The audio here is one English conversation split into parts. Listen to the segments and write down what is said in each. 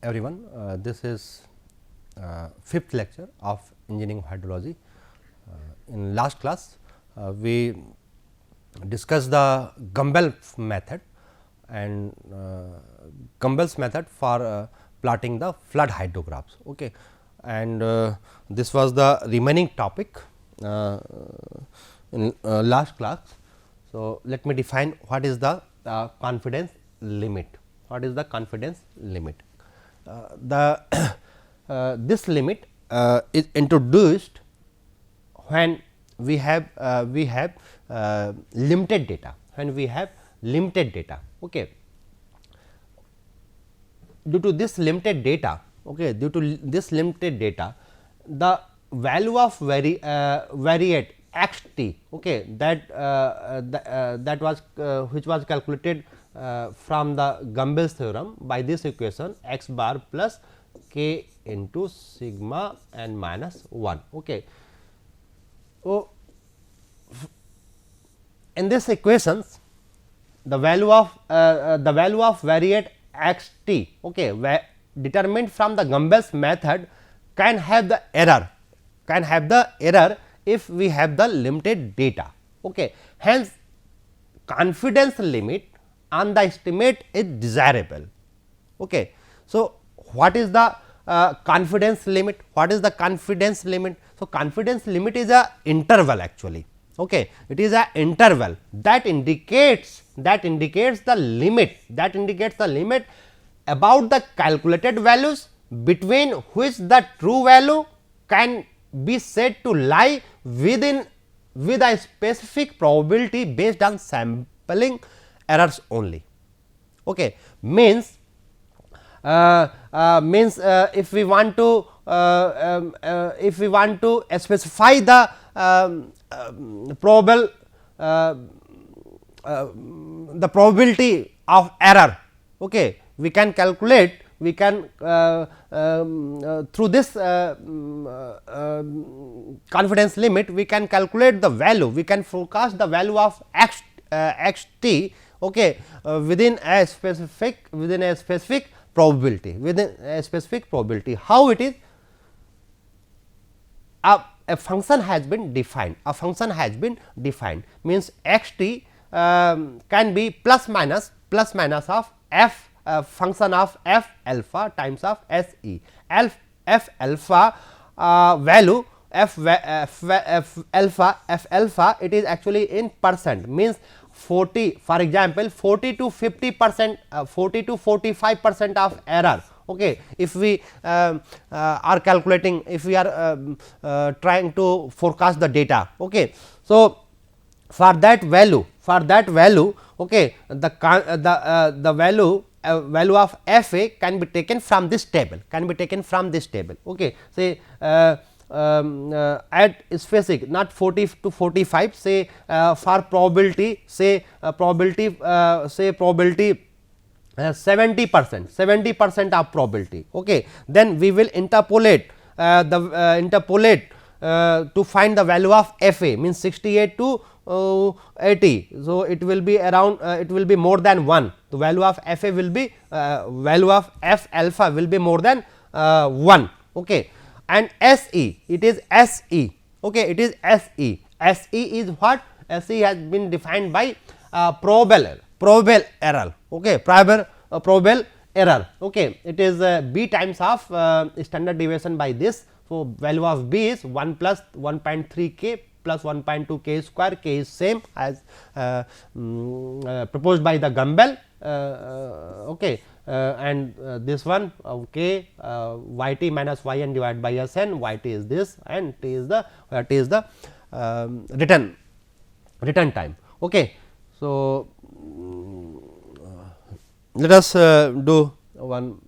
everyone. This is fifth lecture of engineering hydrology. In last class, we discussed the Gumbel method and Gumbel's method for plotting the flood hydrographs. Okay. And this was the remaining topic in last class. So, let me define what is the confidence limit. What is the confidence limit? This limit is introduced when we have limited data. When we have limited data. Okay. Due to this limited data, the value of variate x t, okay, that was which was calculated from the Gumbel's theorem by this equation x bar plus k into sigma n minus 1. Okay. So, in this equations the value of variate x t, okay, determined from the Gumbel's method can have the error if we have the limited data. Okay. Hence, confidence limit on the estimate is desirable. Okay. So, what is the confidence limit? What is the confidence limit? So, confidence limit is a interval actually. Okay. It is a interval that indicates the limit about the calculated values between which the true value can be said to lie with a specific probability based on sampling errors only. Okay. Means if we want to specify the probability of error, okay, we can calculate, we can through this confidence limit we can calculate the value, we can forecast the value of x t, okay, within a specific probability, How it is? A function has been defined, means x t can be plus minus of f function of f alpha times of s e. F alpha value f alpha it is actually in percent, means 40, for example 40 to 50%, 40 to 45% of error. Okay. If we are calculating, if we are trying to forecast the data. Okay. So, for that value, okay, the value of f a can be taken from this table, Okay. Say at specific, not 40 to 45, say for probability, say probability 70% of probability. Okay. Then we will interpolate to find the value of f a, means 68 to 80. So, it will be around it will be more than 1, the value of f a will be value of f alpha will be more than 1. Okay. And S e, it is S e, okay, it is S e. S e is what? S e has been defined by probable error, okay, probable error, okay. It is b times of standard deviation by this. So, value of b is 1 plus 1.3 k plus 1.2 k square, k is same as proposed by the Gumbel, okay. And this one k y t minus y n divided by S n, y t is this and t is the return time. Okay. So, let us do one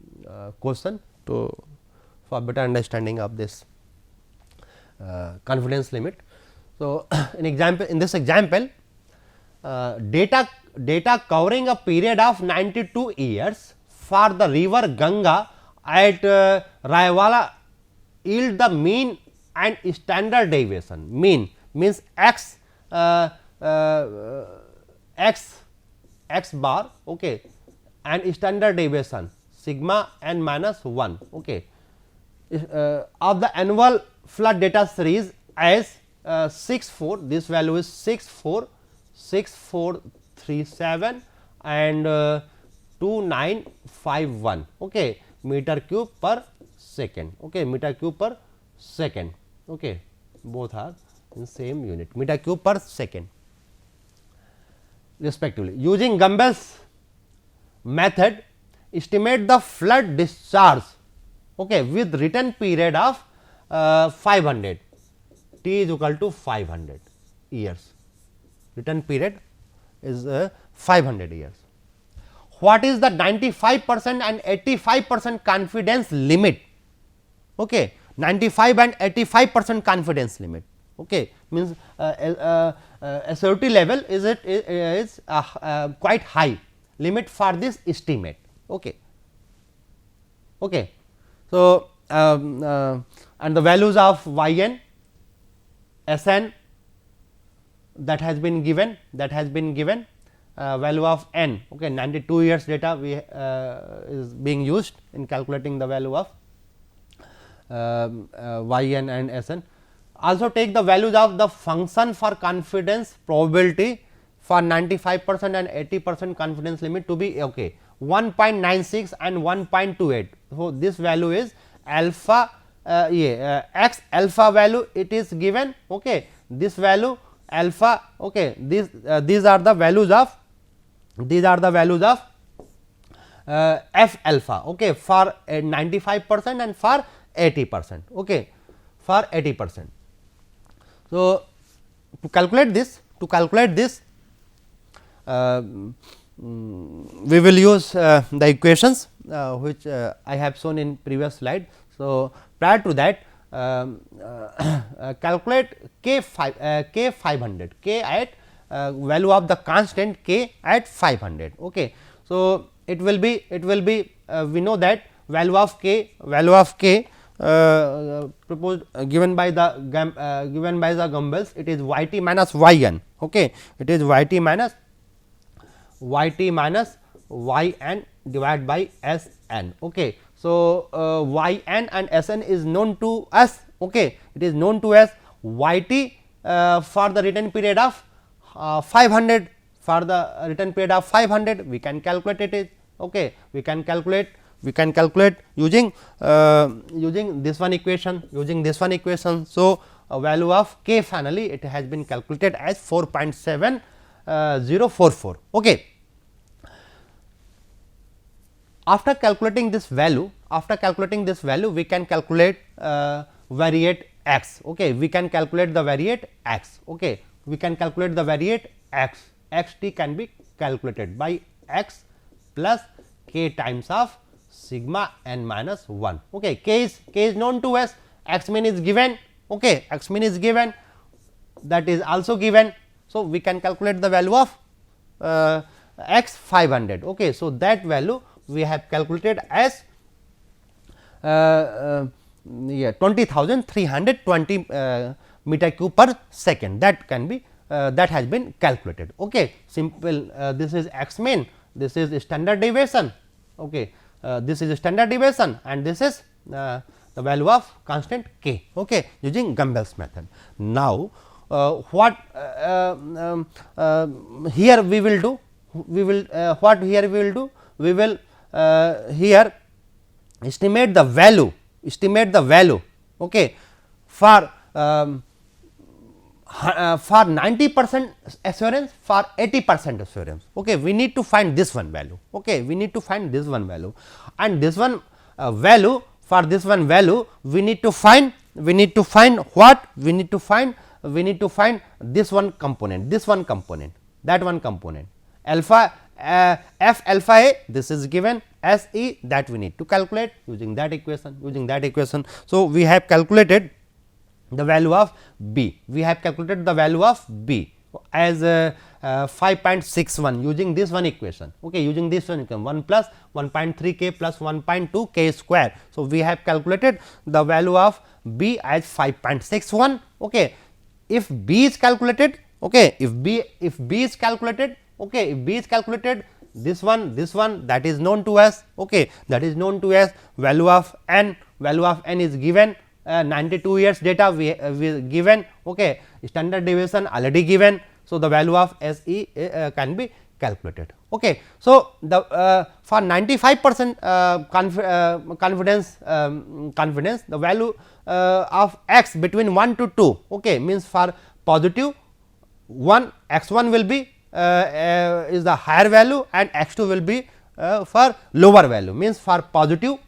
question for better understanding of this confidence limit. So, in this example data covering a period of 92 years for the river Ganga at Raiwala yield the mean and standard deviation. Mean means x bar, okay, and standard deviation sigma n minus 1, okay, of the annual flood data series as 64, this value is 6437 and 2951, okay, meter cube per second, okay, meter cube per second, okay, both are in same unit, meter cube per second respectively. Using Gumbel's method, estimate the flood discharge, okay, with written period of 500, t is equal to 500 years, written period is 500 years. What is the 95% and 85% confidence limit? Okay, 95 and 85% confidence limit, okay, means SOT level is quite high limit for this estimate. Okay. Okay. So, and the values of y n, s n that has been given, value of n, okay, 92 years data we is being used in calculating the value of y n and s n. Also take the values of the function for confidence probability for 95% and 80% confidence limit to be, okay, 1.96 and 1.28. So, this value is alpha x alpha value it is given, okay, this value alpha, okay, these are the values of f alpha, okay, for 95% and for 80%, okay, for 80%. So, to calculate this we will use the equations which I have shown in previous slide. So, prior to that calculate k 500, k at value of the constant k at 500. Okay. So, it will be we know that value of k proposed given by the Gumbels, it is y t minus y n, okay, it is y t minus y n divided by s n. Okay. So, y n and s n is known to us, okay, it is known to us y t for the written period of 500, for the written period of 500 we can calculate it, okay, we can calculate using this one equation, So, value of k finally it has been calculated as 4.7044. Okay. After calculating this value, we can calculate variate x, okay, we can calculate the variate x, okay, x t can be calculated by x plus k times of sigma n minus 1, okay, k is known to us, x mean is given, okay, that is also given. So, we can calculate the value of x 500, okay. So, that value we have calculated as 20,320 meter cube per second, that can be that has been calculated, okay. Simple, this is x mean, this is standard deviation, okay, this is standard deviation and this is the value of constant k, okay, using Gumbel's method. Now, what here we will do, we will here estimate the value, okay, for 90% assurance, for 80% assurance, okay, we need to find this one value, okay, and this one value, for this one value we need to find what, we need to find this one component, that one component alpha f alpha a, this is given as e, that we need to calculate using that equation. So, we have calculated the value of b, as 5.61 using this one equation, okay, 1 plus 1.3 k plus 1.2 k square. So, we have calculated the value of b as 5.61, okay. If b is calculated, okay, if b is calculated, this one that is known to us, okay, that is known to us. Value of n is given, 92 years data we given, okay, standard deviation already given. So, the value of S e can be calculated. Okay. So, the for 95% confidence the value of x between 1 to 2, okay, means for positive 1 x 1 will be is the higher value and x 2 will be for lower value, means for positive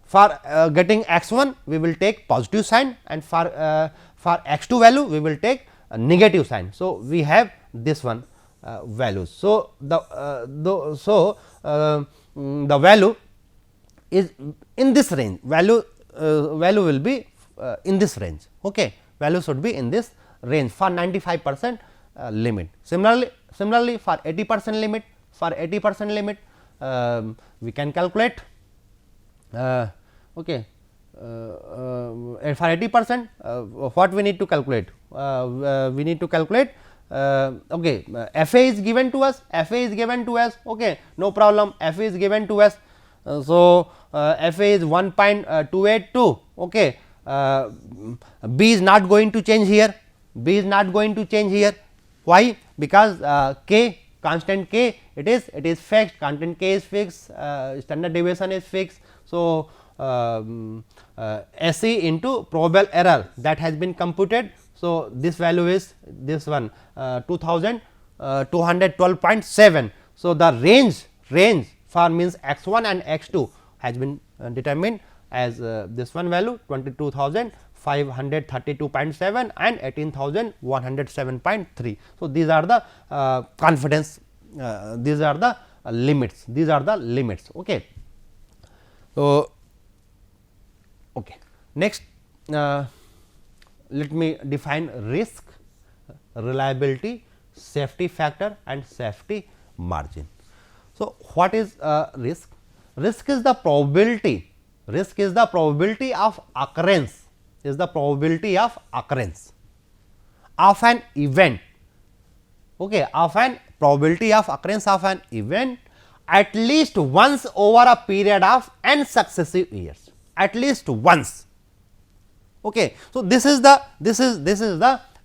for getting x 1 we will take positive sign and for x 2 value we will take a negative sign. So, we have this one values. So, the value is in this range, value will be in this range, okay, value should be in this range for 95% limit. Similarly, for 80% limit, we can calculate okay. For 80%, what we need to calculate? We need to calculate okay, FA is given to us, okay, no problem, FA is given to us. So, FA is 1.282, okay, B is not going to change here, why? Because K, constant K, it is fixed, constant K is fixed, standard deviation is fixed. So, SE into probable error that has been computed. So, this value is this one 2212.7. So, the range for means x 1 and x 2 has been determined as this one value 22,532.7 and 18,107.3. So, these are the confidence, these are the limits, okay. So, okay. Next, let me define risk, reliability, safety factor and safety margin. So, what is risk? Risk is the probability, of occurrence, of an event, okay, probability of occurrence of an event at least once over a period of n successive years, at least once. Okay. So, this is the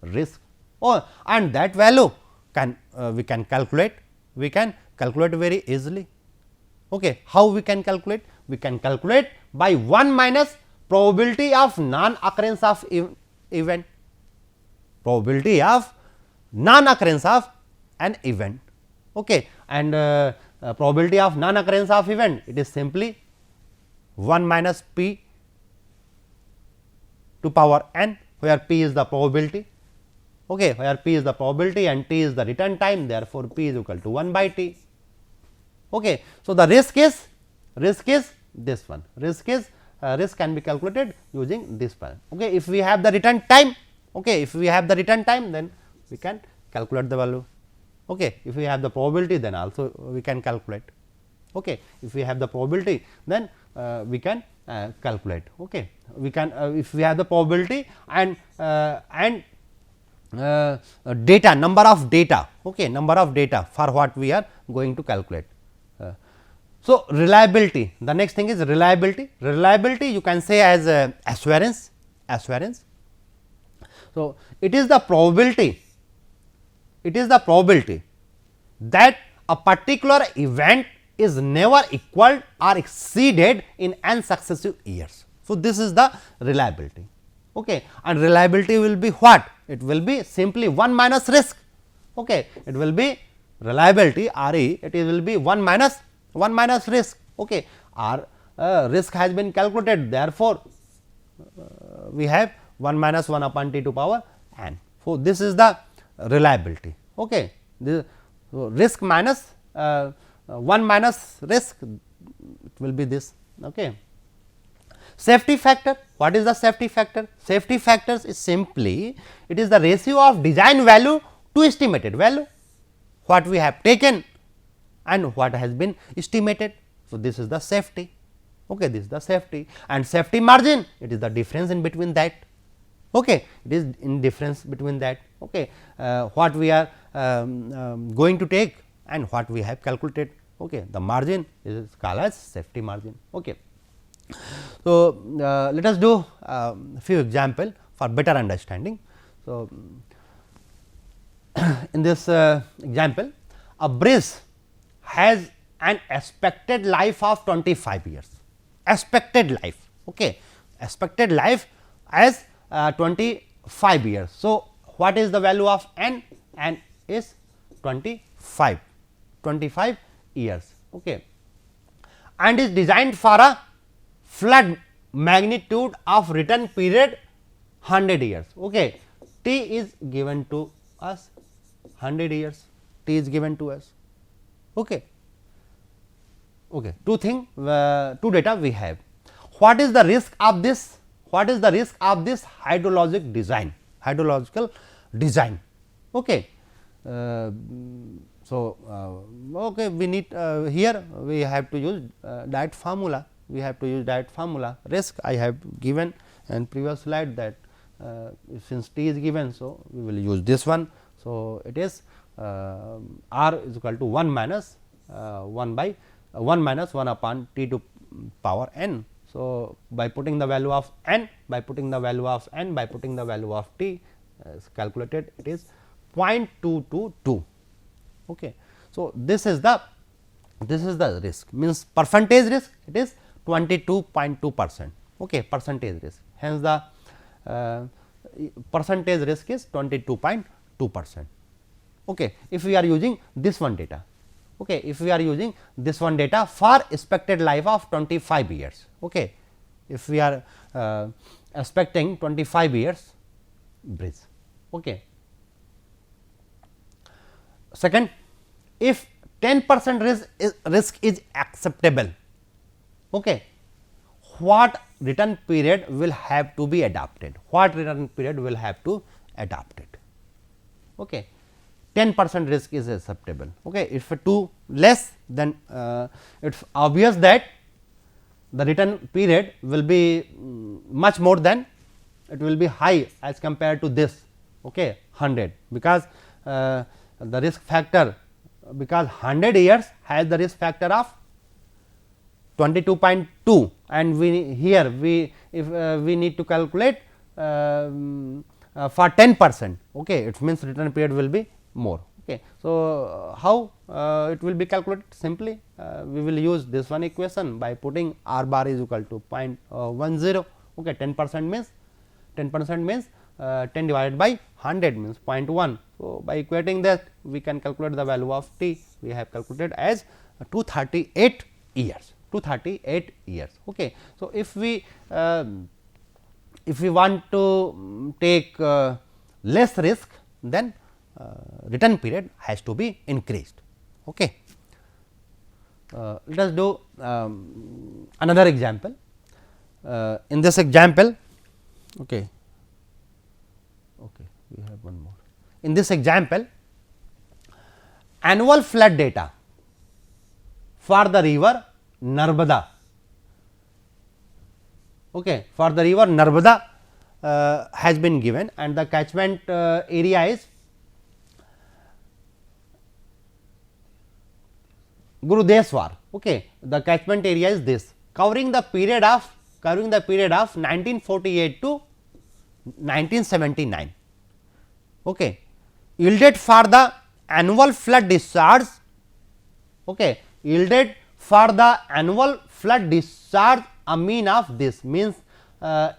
risk, and that value can we can calculate very easily. Okay. How we can calculate? We can calculate by 1 minus probability of non occurrence of event, probability of non occurrence of an event, okay. And probability of non occurrence of event, it is simply 1 minus p to power n, where p is the probability, okay, where p is the probability and t is the return time, therefore, p is equal to 1 by t. Okay. So, the risk is this one, risk can be calculated using this one. Okay. If we have the return time, okay, then we can calculate the value. Okay. If we have the probability, then also we can calculate. Okay. If we have the probability, then we can calculate. Okay. We can if we have the probability and data, number of data, okay, for what we are going to calculate. So, reliability, the next thing is reliability. You can say as assurance. So, it is the probability that a particular event is never equaled or exceeded in n successive years. So, this is the reliability, okay. And reliability will be what? It will be simply 1 minus risk, okay. It will be reliability RE, it will be 1 minus risk, okay. R risk has been calculated, therefore, we have 1 minus 1 upon t to power n. So, this is the reliability, okay. This risk minus 1 minus risk, it will be this, okay. Safety factor, what is the safety factor? Safety factors is simply, it is the ratio of design value to estimated value, what we have taken and what has been estimated. So, this is the safety, okay, this is the safety, and safety margin, it is the difference in between that, Okay, it is in difference between that. Okay, what we are going to take and what we have calculated. Okay, the margin is called as safety margin. Okay. So, let us do few example for better understanding. So, in this example, a bridge has an expected life of 25 years, expected life, okay, expected life as 25 years. So, what is the value of n? N is 25 years, okay, and is designed for a flood magnitude of return period 100 years. Okay. T is given to us 100 years, T is given to us. Okay. Okay. Two data we have. What is the risk of this? What is the risk of this hydrological design? Okay. Okay, we need here we have to use direct formula. We have to use direct formula. Risk I have given in previous slide that since T is given, so we will use this one. So, it is R is equal to 1 minus 1 by 1 minus 1 upon T to power n. So, by putting the value of n, by putting the value of n, by putting the value of T is calculated, it is 0.222. Okay. So, this is the risk, means percentage risk, it is 22.2%, okay, percentage risk. Hence, the percentage risk is 22.2%. Okay. If we are using this one data, okay, if we are using this one data for expected life of 25 years, okay, if we are expecting 25 years bridge. Okay. Second, if 10% risk is acceptable, okay, what return period will have to be adopted? What return period will have to adopt it? Okay. 10% risk is acceptable. Okay. If too less, then it is obvious that the return period will be much more than, it will be high as compared to this, okay, 100, because the risk factor, because 100 years has the risk factor of 22.2, and if we need to calculate for 10%, okay, it means return period will be more. Okay. So, how it will be calculated? Simply we will use this one equation by putting R bar is equal to 0.10. Okay, 10% means 10 divided by 100 means 0.1. So, by equating that we can calculate the value of T. We have calculated as 238 years. 238 years. Okay. So, if we want to take less risk, then return period has to be increased. Okay. Let us do another example. In this example, okay, we have one more. In this example, annual flood data for the river Narmada, okay, for the river Narmada has been given, and the catchment area is Gurudeswar. Okay, the catchment area is this, covering the period of 1948 to 1979. Okay, yielded for the annual flood discharge. Okay, yielded for the annual flood discharge a mean of this, means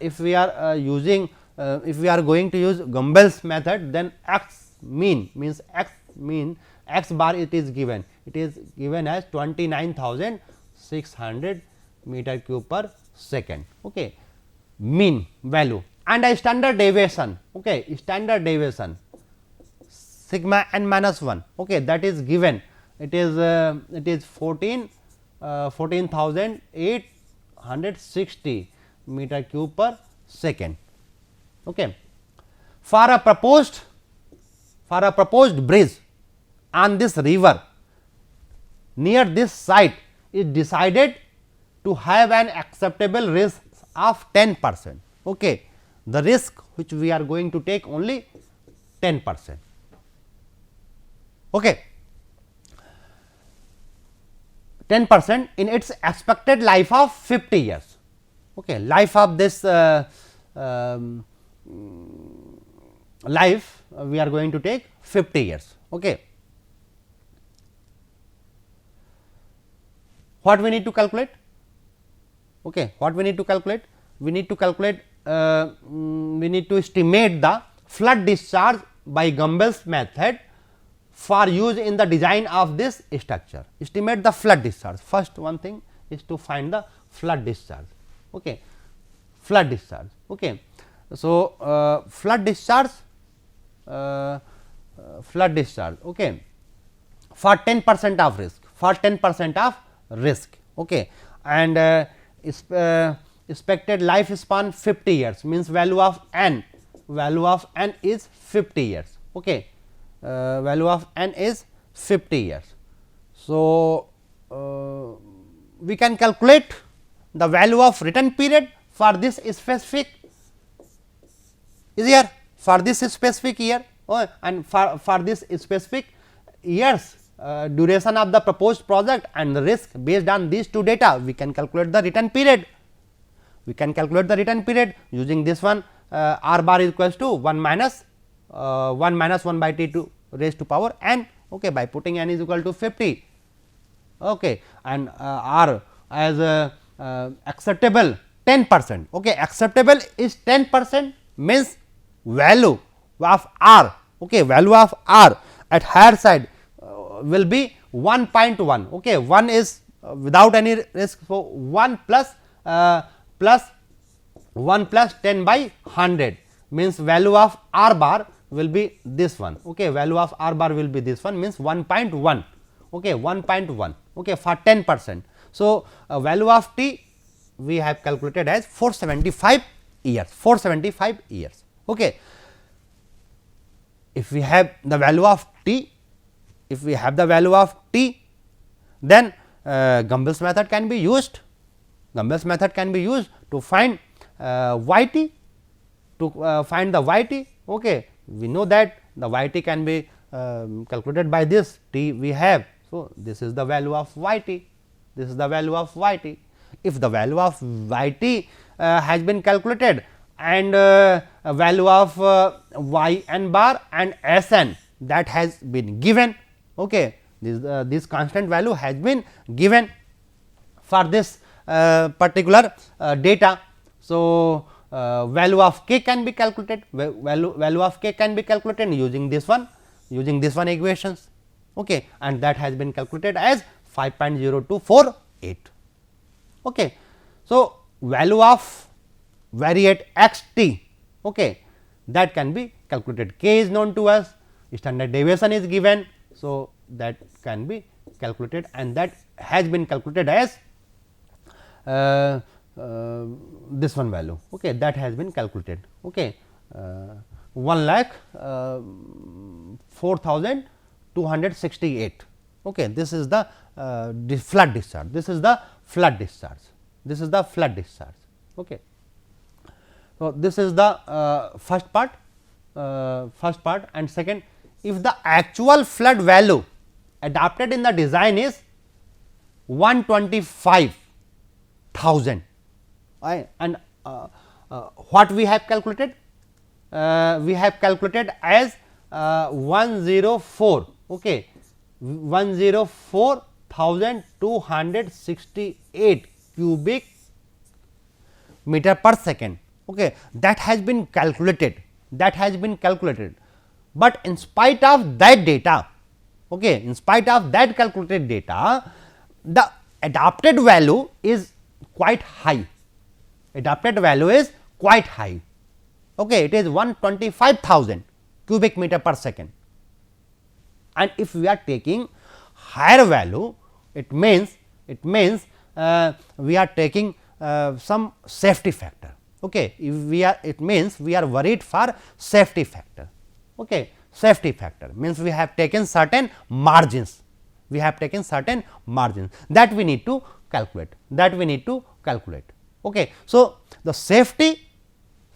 if we are using if we are going to use Gumbel's method, then x mean means x bar it is given as 29,600 meter cube per second. Okay, mean value, and a standard deviation. Okay, standard deviation sigma n minus 1. Okay, that is given. It is 14,860 meter cube per second. Okay. For a proposed bridge on this river near this site is decided to have an acceptable risk of 10%. Okay. the risk which we are going to take only 10%. Okay. 10% in its expected life of 50 years. Okay. Life of this life we are going to take 50 years. Okay. What we need to calculate? Okay. What we need to calculate? We need to calculate, we need to estimate the flood discharge by Gumbel's method for use in the design of this structure. Estimate the flood discharge. First one thing is to find the flood discharge. Okay. Flood discharge. Okay. So, flood discharge, okay, for 10% of risk, for 10% of risk, okay, and expected lifespan 50 years, means value of n is 50 years, okay, value of n is 50 years. So, we can calculate the value of return period for this specific is here, for this specific year, and for this specific years duration of the proposed project and the risk. Based on these two data, we can calculate the return period. We can calculate the return period using this one, r bar is equals to 1 minus 1 by t to raised to power n, okay, by putting n is equal to 50, okay, and r as acceptable 10%, okay, acceptable is 10%, means value of r, okay, value of r at higher side will be 1.1, okay, 1 is without any risk. So, 1 plus 1 plus 10 by 100 means value of r bar will be this one, okay, value of r bar will be this one, means 1.1, okay, 1.1, okay, for 10%. So, value of t we have calculated as 475 years, 475 years. Okay. If we have the value of t, if we have the value of t, then Gumbel's method can be used. Gumbel's method can be used to find yt, to find the yt. Okay. We know that the yt can be calculated by this t we have. So, this is the value of yt, this is the value of yt. If the value of yt has been calculated and value of y n bar and s n that has been given, okay, this constant value has been given for this particular data. So, value of k can be calculated, value of k can be calculated using this one equations, okay, and that has been calculated as 5.0248. Okay. So, value of variate x t, okay, that can be calculated. K is known to us, standard deviation is given. So, that can be calculated, and that has been calculated as this one value, okay, that has been calculated, okay, 1,04,268. Okay, this is the flood discharge, this is the flood discharge, this is the flood discharge. Okay. So, this is the first part, and second, if the actual flood value adopted in the design is 125,000, and what we have calculated? We have calculated as 104, okay, 104,268 cubic meter per second, okay, that has been calculated, but in spite of that data, okay, in spite of that calculated data, the adopted value is quite high, adopted value is quite high, okay, it is 125,000 cubic meter per second, and if we are taking higher value, it means we are taking some safety factor, okay, if we are, it means we are worried for safety factor, okay, safety factor means we have taken certain margins, that we need to calculate, Okay. So, the safety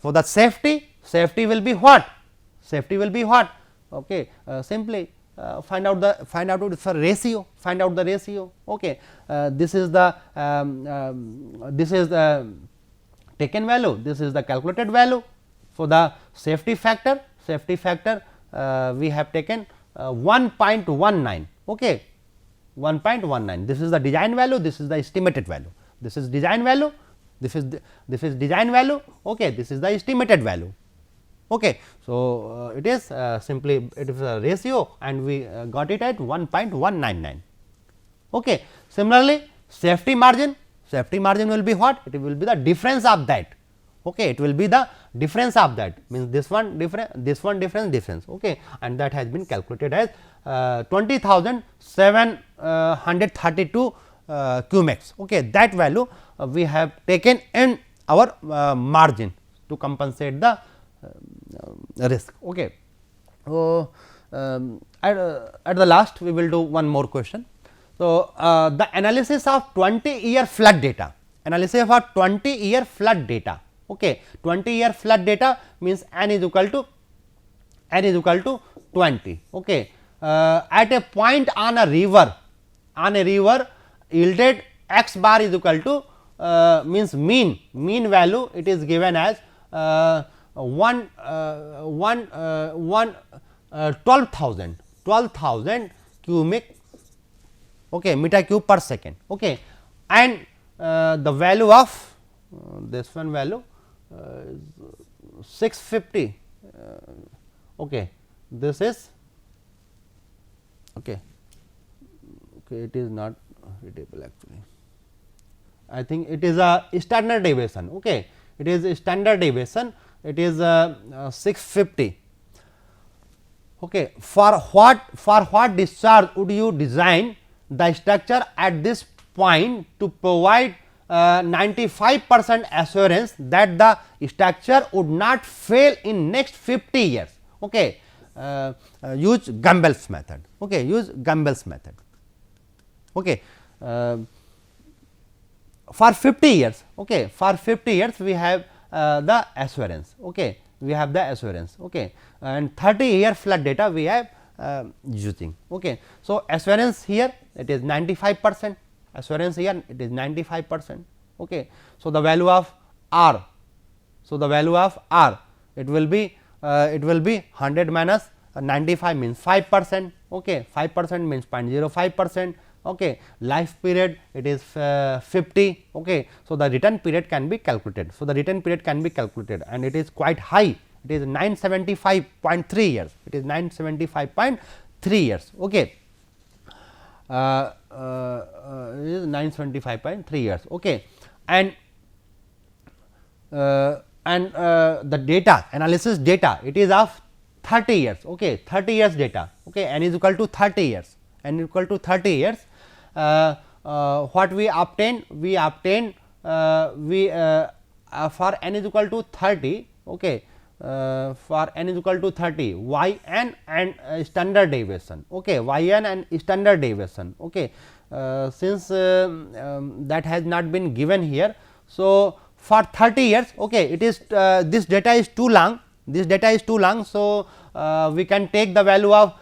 For the safety will be what? Safety will be what? Okay, simply find out the ratio, find out the ratio. Okay, this is the taken value, this is the calculated value. For the safety factor, we have taken 1.19. Okay, 1.19. This is the design value, this is the estimated value. This is design value, this is design value. Okay, this is the estimated value. Okay, so it is simply it is a ratio, and we got it at 1.199. Okay, similarly, safety margin will be what? It will be the difference of that. Okay, it will be the difference of that, means this one difference. Okay, and that has been calculated as 20,732 Qmex. Okay, that value we have taken in our margin to compensate the risk. Okay. So, at the last we will do one more question. So, the analysis of 20-year flood data, analysis of 20-year flood data. Okay, 20-year flood data means n is equal to 20. Okay, at a point on a river yielded x bar is equal to means mean value, it is given as 12,000 cubic, okay, meter cube per second. Okay, and the value of this one value is 650. Okay, this is okay, it is not readable actually. I think it is a standard deviation. Okay, it is a standard deviation. It is 650. Okay, for what discharge would you design the structure at this point to provide 95% assurance that the structure would not fail in next 50 years. Okay, use Gumbel's method. Okay, use Gumbel's method. Okay, for 50 years. Okay, for 50 years we have the assurance. Okay, we have the assurance. Okay, and 30-year flood data we have using. Okay, so assurance here it is 95%, assurance here it is 95%. Okay, so the value of R, it will be 100 minus 95 means 5%. Okay, 5% means 0.05%. Okay, life period it is 50. Okay, so the return period can be calculated. So the return period can be calculated, and it is quite high. It is 975.3 years. It is 975.3 years. Okay, it is 975.3 years. Okay, and the data analysis data, it is of 30 years. Okay, 30 years data. Okay, n is equal to 30 years. N is equal to 30 years. What we obtain? We obtain for n is equal to 30. Okay, for n is equal to 30, y n and standard deviation. Okay, y n and standard deviation. Okay, since that has not been given here. So, for 30 years, okay, it is this data is too long. This data is too long. So, we can take the value of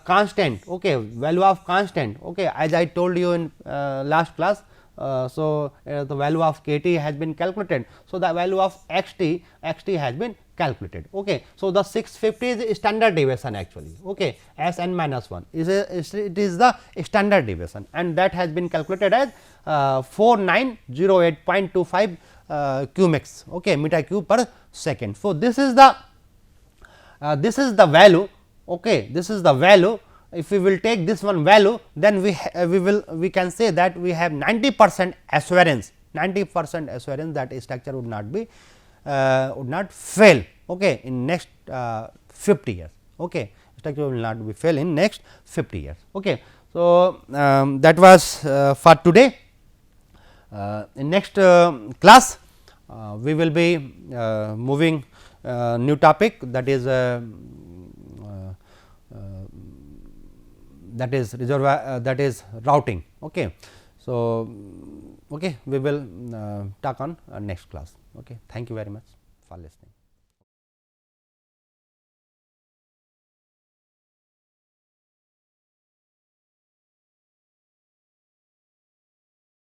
constant. Okay, value of constant. Okay, as I told you in last class. So, the value of kT has been calculated. So, the value of xt has been calculated. Okay, so the 650 is standard deviation actually. Okay, S n minus 1 it is the standard deviation, and that has been calculated as 4908.25 Qmex. Okay, meter cube per second. So, this is the value. Okay, this is the value. If we will take this one value, then we can say that we have 90% assurance, that a structure would not be would not fail. Okay, in next 50 years. Okay, structure will not be fail in next 50 years. Okay, so that was for today. In next class, we will be moving new topic, that is reservoir, that is routing. Okay, so okay, we will talk on next class. Okay, thank you very much for listening.